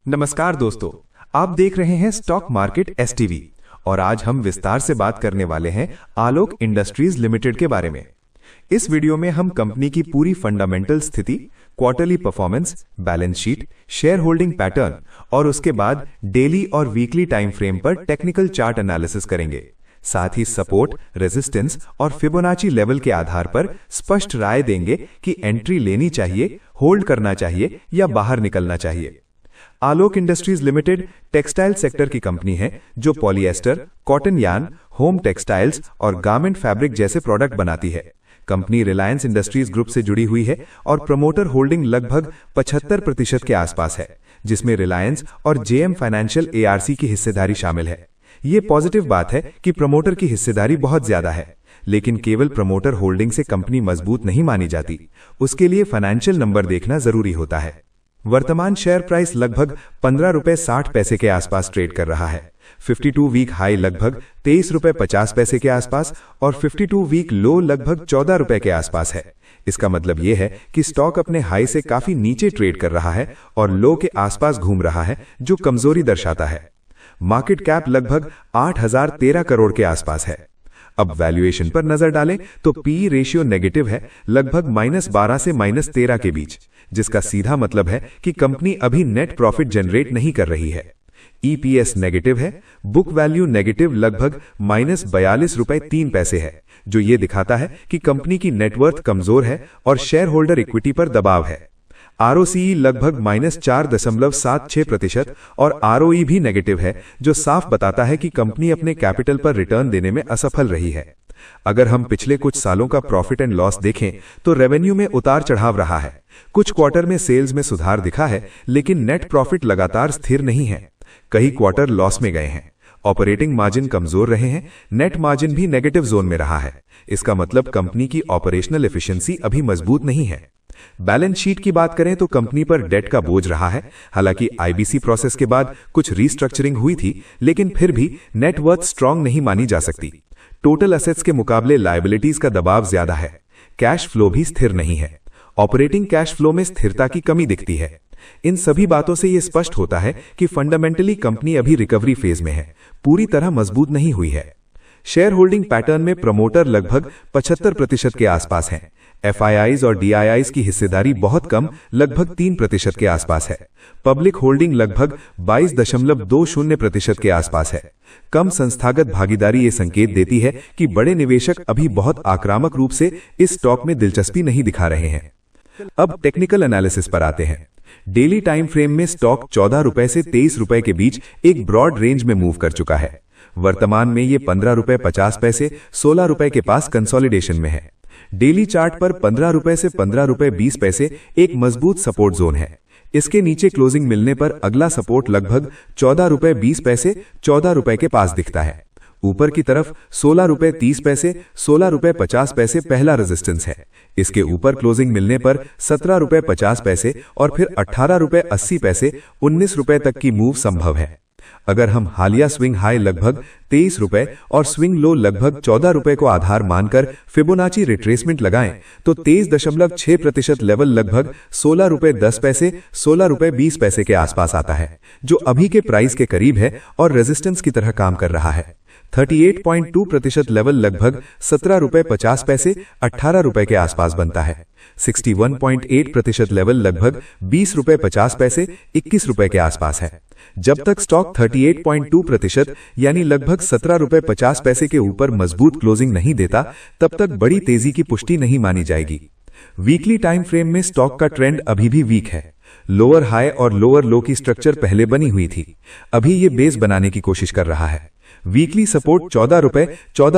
नमस्कार दोस्तों, आप देख रहे हैं स्टॉक मार्केट एसटीवी और आज हम विस्तार से बात करने वाले हैं आलोक इंडस्ट्रीज लिमिटेड के बारे में। इस वीडियो में हम कंपनी की पूरी फंडामेंटल स्थिति, quarterly performance, balance sheet, share holding pattern और उसके बाद डेली और वीकली टाइम फ्रेम पर टेक्निकल चार्ट एनालिसिस करेंगे। साथ ही सपोर्ट, रेजिस्टेंस और फिबोनाची लेवल के आधार पर स्पष्ट राय देंगे कि एंट्री लेनी चाहिए, होल्ड करना चाहिए या बाहर निकलना चाहिए। आलोक इंडस्ट्रीज लिमिटेड टेक्सटाइल सेक्टर की कंपनी है जो polyester, cotton yarn, home textiles और गारमेंट फैब्रिक जैसे प्रोडक्ट बनाती है। कंपनी रिलायंस इंडस्ट्रीज ग्रुप से जुड़ी हुई है और प्रमोटर होल्डिंग लगभग 75% के आसपास है, जिसमें रिलायंस और जेएम फाइनेंशियल एआरसी की हिस्सेदारी शामिल है। ये पॉजिटिव बात है कि प्रमोटर की हिस्सेदारी बहुत ज्यादा है, लेकिन केवल प्रमोटर होल्डिंग से कंपनी मजबूत नहीं मानी जाती। उसके लिए फाइनेंशियल नंबर देखना जरूरी होता है। वर्तमान शेयर प्राइस लगभग 15 रुपये 60 पैसे के आसपास ट्रेड कर रहा है। 52 वीक हाई लगभग 23 रुपये 50 पैसे के आसपास और 52 वीक लो लगभग 14 रुपये के आसपास है। इसका मतलब यह है कि स्टॉक अपने हाई से काफी नीचे ट्रेड कर रहा है और लो के आसपास घूम रहा है, जो कमजोरी दर्शाता है। मार्केट कैप लगभग 8013 करोड़ के आसपास है। अब वैल्यूएशन पर नजर डालें तो पी रेशियो नेगेटिव है, लगभग -12 से -13 के बीच, जिसका सीधा मतलब है कि कंपनी अभी नेट प्रॉफिट जनरेट नहीं कर रही है। ईपीएस नेगेटिव है, बुक वैल्यू नेगेटिव लगभग -42 रुपये 3 पैसे है, जो ये दिखाता है कि कंपनी की नेटवर्थ कमजोर है और शेयर होल्डर इक्विटी पर दबाव है। आरओसीई लगभग -4.76% और आरओई भी नेगेटिव है, जो साफ बताता है कि कंपनी अपने कैपिटल पर रिटर्न देने में असफल रही है। अगर हम पिछले कुछ सालों का प्रॉफिट एंड लॉस देखें तो रेवेन्यू में उतार चढ़ाव रहा है। कुछ क्वार्टर में सेल्स में सुधार दिखा है, लेकिन नेट प्रॉफिट लगातार स्थिर नहीं है। कई क्वार्टर लॉस में गए हैं। ऑपरेटिंग मार्जिन कमजोर रहे हैं, नेट मार्जिन भी नेगेटिव जोन में रहा है। इसका मतलब कंपनी की ऑपरेशनल एफिशिएंसी अभी मजबूत नहीं है। बैलेंस शीट की बात करें तो कंपनी पर डेट का बोझ रहा है। हालांकि आईबीसी प्रोसेस के बाद कुछ रीस्ट्रक्चरिंग हुई थी, लेकिन फिर भी नेटवर्थ स्ट्रांग नहीं मानी जा सकती। टोटल एसेट्स के मुकाबले लायबिलिटीज का दबाव ज्यादा है। कैश फ्लो भी स्थिर नहीं है। ऑपरेटिंग कैश फ्लो में स्थिरता की कमी दिखती है। इन सभी बातों से यह स्पष्ट होता है कि फंडामेंटली कंपनी अभी रिकवरी फेज में है, पूरी तरह मजबूत नहीं हुई है। शेयर होल्डिंग पैटर्न में प्रमोटर लगभग 75% के आसपास हैं। एफआईआईज और डीआईआईज की हिस्सेदारी बहुत कम, लगभग 3% के आसपास है। पब्लिक होल्डिंग लगभग 22.20% के आसपास है। कम संस्थागत भागीदारी ये संकेत देती है कि बड़े निवेशक अभी बहुत आक्रामक रूप से इस स्टॉक में दिलचस्पी नहीं दिखा रहे हैं। अब टेक्निकल एनालिसिस पर आते हैं। डेली टाइम फ्रेम में स्टॉक 14 रुपए से 23 रुपए के बीच एक ब्रॉड रेंज में मूव कर चुका है। वर्तमान में ये 15 रुपए 50 पैसे 16 रुपए के पास कंसोलिडेशन में है। डेली चार्ट पर 15 रुपए से 15 रुपए 20 पैसे एक मजबूत सपोर्ट जोन है। इसके नीचे क्लोजिंग मिलने पर अगला सपोर्ट लगभग 14 रुपए 20 पैसे 14 रुपए के पास दिखता है। ऊपर की तरफ 16 रुपए 30 पैसे 16 रुपए 50 पैसे पहला रेजिस्टेंस है। इसके ऊपर क्लोजिंग मिलने पर 17 रुपए 50 पैसे और फिर 18 रुपए 80 पैसे 19 रुपए तक की मूव संभव है। अगर हम हालिया स्विंग हाई लगभग 23 रुपए और स्विंग लो लगभग 14 रुपए को आधार मानकर फिबोनाची रिट्रेसमेंट लगाएं तो 23.6% लेवल लगभग 16 रुपए 10 पैसे 16 रुपए 20 पैसे के आसपास आता है, जो अभी के प्राइस के करीब है और रेजिस्टेंस की तरह काम कर रहा है। 38.2% लेवल लगभग 17 रुपए 50 पैसे 18 रुपए के आसपास बनता है। 61.8% लेवल लगभग 20 रुपए 50 पैसे 21 रुपए के आसपास है। जब तक स्टॉक 38.2% यानी लगभग 17 रुपए 50 पैसे के ऊपर मजबूत क्लोजिंग नहीं देता, तब तक बड़ी तेजी की पुष्टि नहीं मानी जाएगी। वीकली टाइम फ्रेम में स्टॉक का ट्रेंड अभी भी वीक है। लोअर हाई और लोअर लो की स्ट्रक्चर पहले बनी हुई थी, अभी ये बेस बनाने की कोशिश कर रहा है। वीकली सपोर्ट 14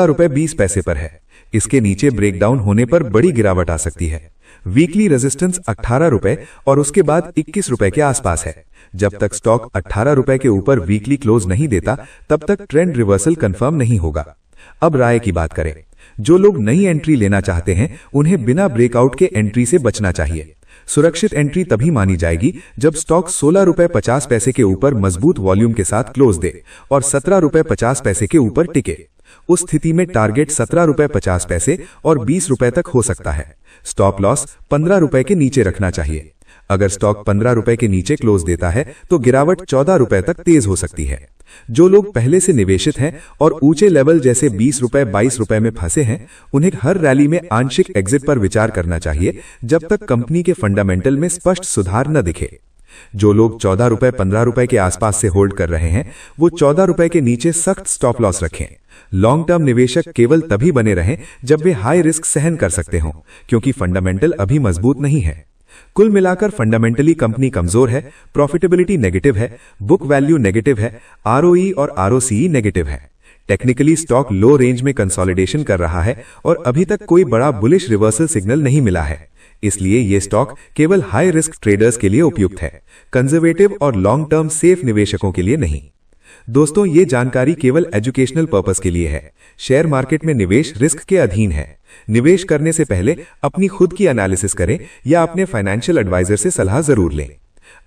रुपए 20 पैसे पर है। इसके नीचे ब्रेकडाउन होने पर बड़ी गिरावट आ सकती है। वीकली रेजिस्टेंस 18 रुपए और उसके बाद 21 रुपए के आसपास है। जब तक स्टॉक 18 रुपए के ऊपर वीकली क्लोज नहीं देता, तब तक ट्रेंड रिवर्सल कंफर्म नहीं होगा। अब राय की बात करें। जो लोग नई एंट्री लेना चाहते हैं, उन्हें बिना ब्रेकआउट के एंट्री से बचना चाहिए। सुरक्षित एंट्री तभी मानी जाएगी जब स्टॉक 16 रुपए 50 पैसे के ऊपर मजबूत वॉल्यूम के साथ क्लोज दे और 17 रुपए 50 पैसे के ऊपर टिके। उस स्थिति में टारगेट 17 रुपए 50 पैसे और 20 रुपए तक हो सकता है। स्टॉप लॉस 15 रुपए के नीचे रखना चाहिए। अगर स्टॉक 15 रुपए के नीचे क्लोज देता है तो गिरावट 14 रुपए तक तेज हो सकती है। जो लोग पहले से निवेशित हैं और ऊंचे लेवल जैसे 20 रुपए 22 रुपए में फंसे हैं, उन्हें हर रैली में आंशिक एग्जिट पर विचार करना चाहिए जब तक कंपनी के फंडामेंटल में स्पष्ट सुधार न दिखे। जो लोग 14 रुपए 15 रुपए के आसपास से होल्ड कर रहे हैं, वो 14 रुपए के नीचे सख्त स्टॉप लॉस रखें। लॉन्ग टर्म निवेशक केवल तभी बने रहें जब वे हाई रिस्क सहन कर सकते हों, क्योंकि फंडामेंटल अभी मजबूत नहीं है। कुल मिलाकर फंडामेंटली कंपनी कमजोर है, प्रॉफिटेबिलिटी नेगेटिव है, बुक वैल्यू नेगेटिव है, आरओई और आरओसीई नेगेटिव है। टेक्निकली स्टॉक लो रेंज में कंसोलिडेशन कर रहा है और अभी तक कोई बड़ा बुलिश रिवर्सल सिग्नल नहीं मिला है। इसलिए ये स्टॉक केवल हाई रिस्क ट्रेडर्स के लिए उपयुक्त है, कंजर्वेटिव और लॉन्ग टर्म सेफ निवेशकों के लिए नहीं। दोस्तों, ये जानकारी केवल एजुकेशनल पर्पस के लिए है। शेयर मार्केट में निवेश रिस्क के अधीन है। निवेश करने से पहले अपनी खुद की एनालिसिस करें या अपने फाइनेंशियल एडवाइजर से सलाह जरूर लें।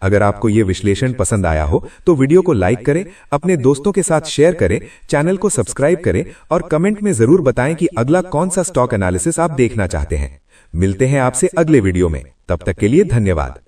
अगर आपको ये विश्लेषण पसंद आया हो तो वीडियो को लाइक करें, अपने दोस्तों के साथ शेयर करें, चैनल को सब्सक्राइब करें और कमेंट में जरूर बताएं कि अगला कौन सा स्टॉक एनालिसिस आप देखना चाहते हैं। मिलते हैं आपसे अगले वीडियो में, तब तक के लिए धन्यवाद।